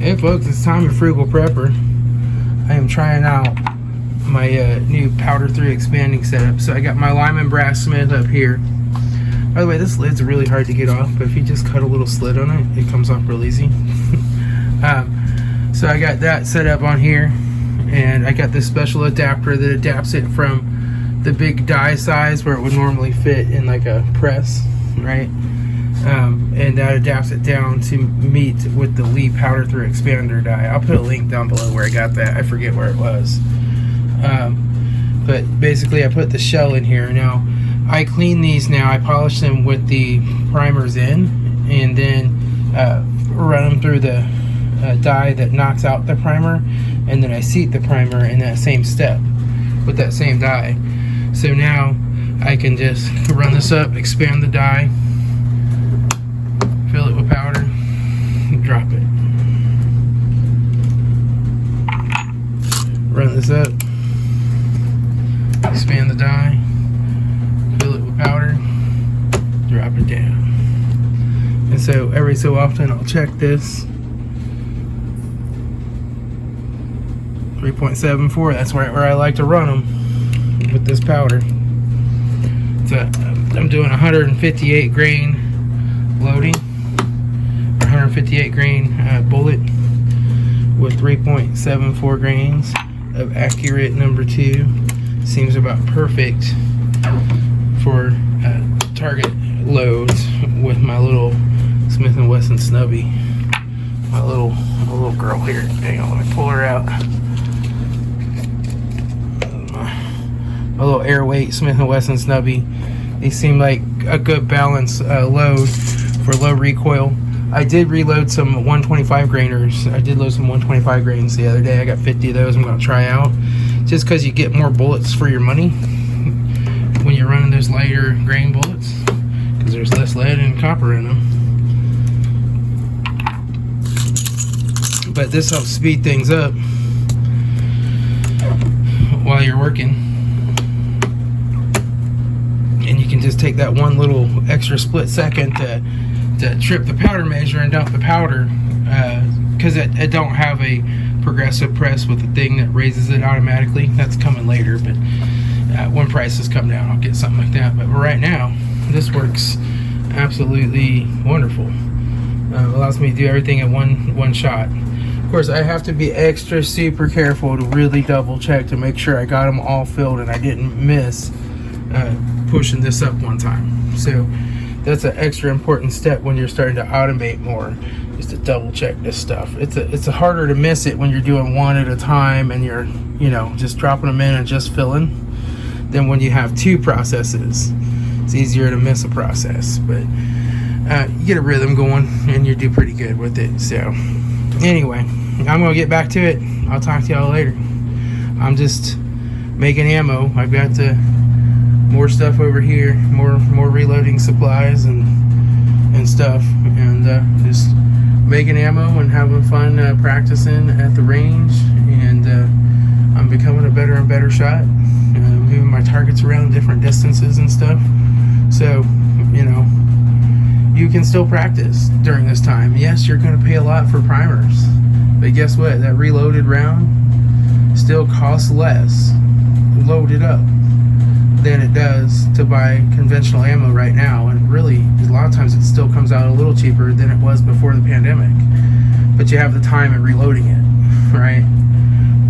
Hey folks, it's Tom, your frugal prepper. I am trying out my new powder 3 expanding setup. So I got my Lyman brass Smith up here. By the way, this lid's really hard to get off, but if you just cut a little slit on it, it comes off real easy. So I got that set up on here, and I got this special adapter that adapts it from the big die size where it would normally fit in like a press, right? And that adapts it down to meet with the Lee powder 3 expander die. I'll put a link down below where I got that. I forget where it was. But basically I put the shell in here. Now I clean these now. I polish them with the primers in, and then run them through the die that knocks out the primer, and then I seat the primer in that same step with that same die. So now I can just run this up, expand the die, fill it with powder, drop it. Run this up, expand the die, fill it with powder, drop it down. And so every so often I'll check this. 3.74, that's where I like to run them with this powder. So I'm doing 158 grain loading, 158 grain bullet with 3.74 grains of accurate number 2. Seems about perfect for target loads with my little Smith & Wesson snubby. My little girl here. Hang on, let me pull her out. A little airweight Smith & Wesson snubby. These seem like a good balance load for low recoil. I did reload some 125 grainers. I did load some 125 grains the other day. I got 50 of those I'm going to try out. Just because you get more bullets for your money when you're running those lighter grain bullets, because there's less lead and copper in them. But this helps speed things up while you're working. And you can just take that one little extra split second to trip the powder measure and dump the powder, because it don't have a progressive press with the thing that raises it automatically. That's coming later, but when prices come down I'll get something like that. But right now this works absolutely wonderful. Allows me to do everything in one shot. Of course I have to be extra super careful to really double check to make sure I got them all filled and I didn't miss pushing this up one time. So that's an extra important step when you're starting to automate more, is to double check this stuff. It's harder to miss it when you're doing one at a time and you're, you know, just dropping them in and just filling, than when you have 2 processes. It's easier to miss a process, but you get a rhythm going and you do pretty good with it. So anyway, I'm gonna get back to it. I'll talk to y'all later. I'm just making ammo. I've got more stuff over here, more reloading supplies and stuff, and just making ammo and having fun practicing at the range. And I'm becoming a better and better shot, moving my targets around different distances and stuff. So, you know, you can still practice during this time. Yes, you're going to pay a lot for primers, but guess what? That reloaded round still costs less loaded up than it does to buy conventional ammo right now. And really, a lot of times it still comes out a little cheaper than it was before the pandemic, but you have the time of reloading it, right?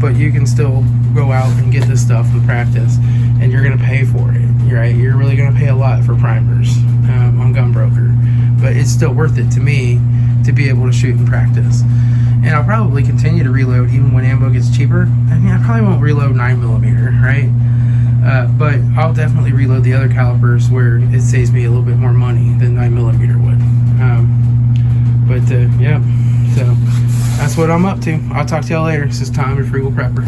But you can still go out and get this stuff and practice, and you're going to pay for it, right? You're really going to pay a lot for primers on Gunbroker, but it's still worth it to me to be able to shoot and practice. And I'll probably continue to reload even when ammo gets cheaper. I mean, I probably won't reload 9mm, right? But I'll definitely reload the other calibers where it saves me a little bit more money than 9mm would. Yeah, so that's what I'm up to. I'll talk to y'all later. This is Tom, your frugal prepper.